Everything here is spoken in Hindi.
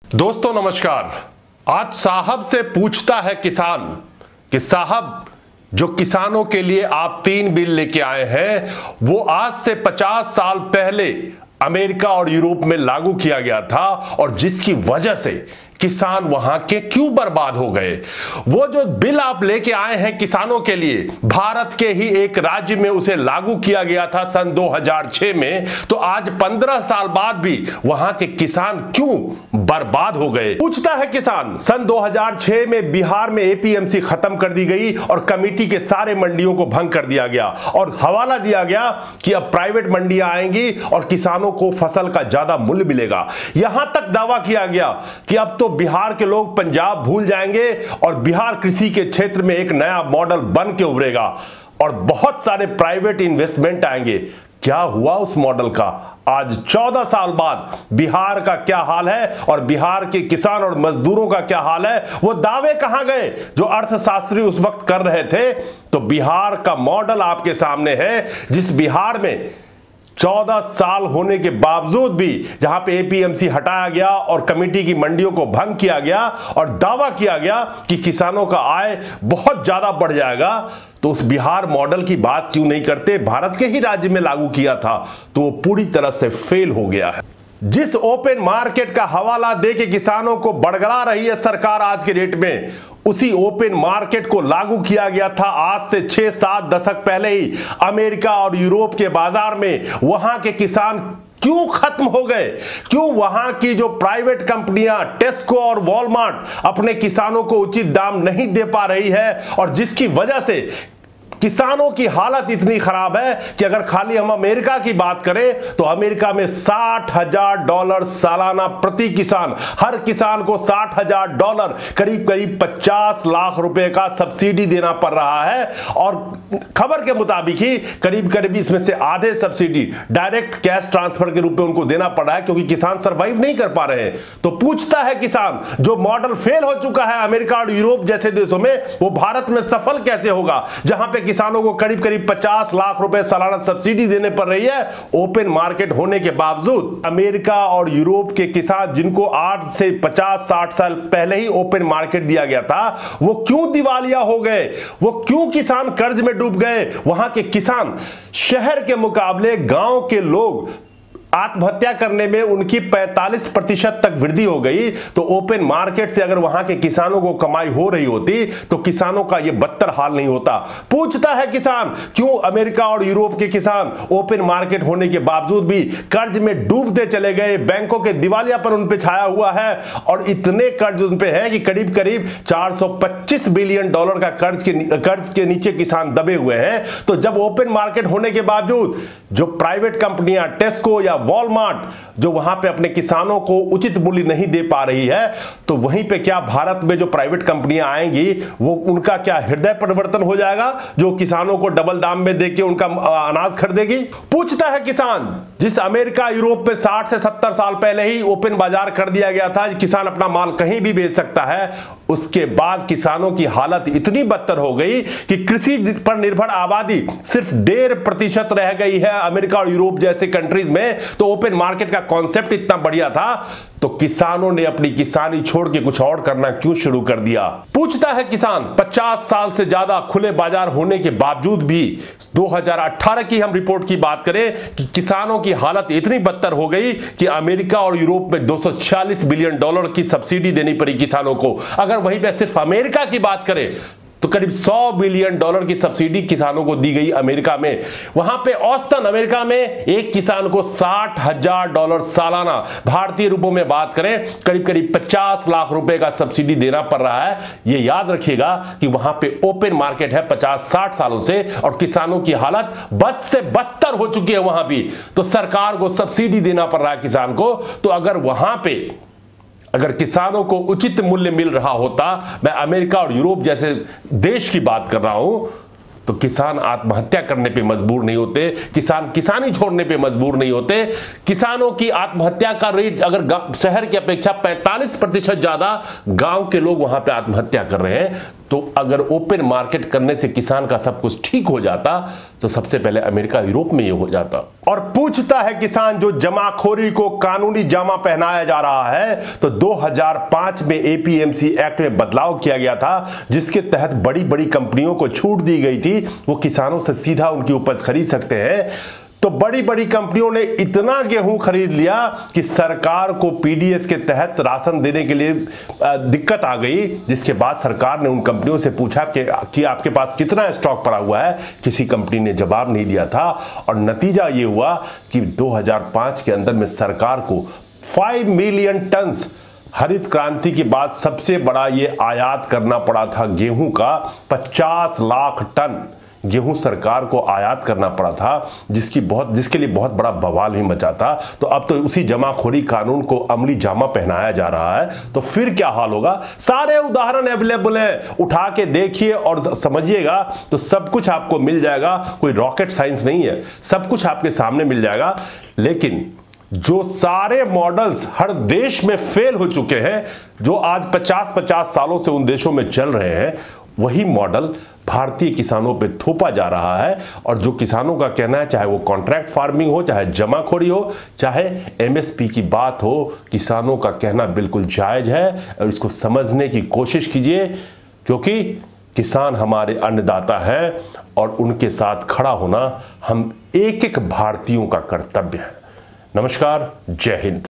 दोस्तों नमस्कार। आज साहब से पूछता है किसान कि साहब जो किसानों के लिए आप 3 बिल लेके आए हैं वो आज से 50 साल पहले अमेरिका और यूरोप में लागू किया गया था और जिसकी वजह से किसान वहां के क्यों बर्बाद हो गए। वो जो बिल आप लेके आए हैं किसानों के लिए, भारत के ही एक राज्य में उसे लागू किया गया था सन 2006 में, तो आज 15 साल बाद भी वहां के किसान क्यों बर्बाद हो गए। पूछता है किसान। सन 2006 में बिहार में एपीएमसी खत्म कर दी गई और कमेटी के सारे मंडियों को भंग कर दिया गया और हवाला दिया गया कि अब प्राइवेट मंडियां आएंगी और किसानों को फसल का ज्यादा मूल्य मिलेगा। यहां तक दावा किया गया कि अब तो बिहार के लोग पंजाब भूल जाएंगे और बिहार कृषि के क्षेत्र में एक नया मॉडल बन के उभरेगा और बहुत सारे प्राइवेट इन्वेस्टमेंट आएंगे। क्या हुआ उस मॉडल का? आज 14 साल बाद बिहार का क्या हाल है और बिहार के किसान और मजदूरों का क्या हाल है? वो दावे कहां गए जो अर्थशास्त्री उस वक्त कर रहे थे? तो बिहार का मॉडल आपके सामने है, जिस बिहार में 14 साल होने के बावजूद भी जहां पे एपीएमसी हटाया गया और कमेटी की मंडियों को भंग किया गया और दावा किया गया कि किसानों का आय बहुत ज्यादा बढ़ जाएगा, तो उस बिहार मॉडल की बात क्यों नहीं करते? भारत के ही राज्य में लागू किया था तो वो पूरी तरह से फेल हो गया है। जिस ओपन मार्केट का हवाला देके किसानों को बड़गला रही है सरकार आज के डेट में, उसी ओपन मार्केट को लागू किया गया था आज से 6-7 दशक पहले ही अमेरिका और यूरोप के बाजार में। वहां के किसान क्यों खत्म हो गए? क्यों वहां की जो प्राइवेट कंपनियां टेस्को और वॉलमार्ट अपने किसानों को उचित दाम नहीं दे पा रही है और जिसकी वजह से किसानों की हालत इतनी खराब है कि अगर खाली हम अमेरिका की बात करें तो अमेरिका में $60,000 सालाना प्रति किसान, हर किसान को $60,000 करीब करीब 50 लाख रुपए का सब्सिडी देना पड़ रहा है और खबर के मुताबिक ही करीब करीब इसमें से आधे सब्सिडी डायरेक्ट कैश ट्रांसफर के रूप में उनको देना पड़ रहा है क्योंकि किसान सरवाइव नहीं कर पा रहे हैं। तो पूछता है किसान, जो मॉडल फेल हो चुका है अमेरिका और यूरोप जैसे देशों में, वो भारत में सफल कैसे होगा जहां पे किसानों को करीब करीब 50 लाख रुपए सालाना सब्सिडी देने पड़ रही है ओपन मार्केट होने के बावजूद। अमेरिका और यूरोप के किसान जिनको 8 से 50-60 साल पहले ही ओपन मार्केट दिया गया था, वो क्यों दिवालिया हो गए? वो क्यों किसान कर्ज में डूब गए? वहां के किसान शहर के मुकाबले गांव के लोग आत्महत्या करने में उनकी 45% तक वृद्धि हो गई। तो ओपन मार्केट से अगर वहां के किसानों को कमाई हो रही होती तो किसानों का यह बदतर हाल नहीं होता। पूछता है किसान, क्यों अमेरिका और यूरोप के किसान ओपन मार्केट होने के बावजूद भी कर्ज में डूबते चले गए? बैंकों के दिवालियापन उन पे छाया हुआ है और इतने कर्ज उन पे है कि करीब करीब $425 बिलियन का कर्ज के नीचे किसान दबे हुए हैं। तो जब ओपन मार्केट होने के बावजूद जो प्राइवेट कंपनियां टेस्को या वॉलमार्ट जो वहां पे अपने किसानों को उचित मूल्य नहीं दे पा रही है, तो वहीं पे क्या भारत में जो प्राइवेट कंपनियां आएंगी वो उनका क्या हृदय परिवर्तन हो जाएगा जो किसानों को डबल दाम में देके उनका अनाज खरीदेगी? पूछता है किसान। जिस अमेरिका यूरोप में 60 से 70 साल पहले ही ओपन बाजार कर दिया गया था, किसान अपना माल कहीं भी बेच सकता है, उसके बाद किसानों की हालत इतनी बदतर हो गई कि कृषि पर निर्भर आबादी सिर्फ 1.5% रह गई है अमेरिका और यूरोप जैसे कंट्रीज में। तो ओपन मार्केट का कॉन्सेप्ट इतना बढ़िया था तो किसानों ने अपनी किसानी छोड़ के कुछ और करना क्यों शुरू कर दिया? पूछता है किसान। 50 साल से ज्यादा खुले बाजार होने के बावजूद भी 2018 की हम रिपोर्ट की बात करें कि किसानों की हालत इतनी बदतर हो गई कि अमेरिका और यूरोप में $246 बिलियन की सब्सिडी देनी पड़ी किसानों को। अगर वहीं पे सिर्फ अमेरिका की बात करें तो करीब $100 बिलियन की सब्सिडी किसानों को दी गई अमेरिका में। वहां पे औसतन अमेरिका में एक किसान को $60,000 सालाना, भारतीय रुपयों में बात करें करीब करीब 50 लाख रुपए का सब्सिडी देना पड़ रहा है। यह याद रखिएगा कि वहां पे ओपन मार्केट है 50-60 सालों से और किसानों की हालत बद से बदतर हो चुकी है वहां भी, तो सरकार को सब्सिडी देना पड़ रहा है किसान को। तो अगर किसानों को उचित मूल्य मिल रहा होता, मैं अमेरिका और यूरोप जैसे देश की बात कर रहा हूं, तो किसान आत्महत्या करने पे मजबूर नहीं होते, किसान किसानी छोड़ने पे मजबूर नहीं होते। किसानों की आत्महत्या का रेट अगर शहर की अपेक्षा 45% ज्यादा गांव के लोग वहां पे आत्महत्या कर रहे हैं। तो अगर ओपन मार्केट करने से किसान का सब कुछ ठीक हो जाता तो सबसे पहले अमेरिका यूरोप में ये हो जाता। और पूछता है किसान, जो जमाखोरी को कानूनी जामा पहनाया जा रहा है, तो 2005 में एपीएमसी एक्ट में बदलाव किया गया था जिसके तहत बड़ी बड़ी कंपनियों को छूट दी गई थी, वो किसानों से सीधा उनकी उपज खरीद सकते हैं। तो बड़ी बड़ी कंपनियों ने इतना गेहूं खरीद लिया कि सरकार को पीडीएस के तहत राशन देने के लिए दिक्कत आ गई, जिसके बाद सरकार ने उन कंपनियों से पूछा कि आपके पास कितना स्टॉक पड़ा हुआ है। किसी कंपनी ने जवाब नहीं दिया था और नतीजा ये हुआ कि 2005 के अंदर में सरकार को 5 मिलियन टन हरित क्रांति के बाद सबसे बड़ा ये आयात करना पड़ा था गेहूं का। 50 लाख टन गेहूं सरकार को आयात करना पड़ा था, जिसके लिए बहुत बड़ा बवाल भी मचा था। तो अब तो उसी जमाखोरी कानून को अमली जामा पहनाया जा रहा है, तो फिर क्या हाल होगा। सारे उदाहरण अवेलेबल हैं, उठा के देखिए और समझिएगा तो सब कुछ आपको मिल जाएगा। कोई रॉकेट साइंस नहीं है, सब कुछ आपके सामने मिल जाएगा। लेकिन जो सारे मॉडल्स हर देश में फेल हो चुके हैं, जो आज 50-50 सालों से उन देशों में चल रहे हैं, वही मॉडल भारतीय किसानों पे थोपा जा रहा है। और जो किसानों का कहना है, चाहे वो कॉन्ट्रैक्ट फार्मिंग हो, चाहे जमाखोरी हो, चाहे एमएसपी की बात हो, किसानों का कहना बिल्कुल जायज है और इसको समझने की कोशिश कीजिए, क्योंकि किसान हमारे अन्नदाता हैं और उनके साथ खड़ा होना हम एक एक भारतीयों का कर्तव्य है। नमस्कार, जय हिंद।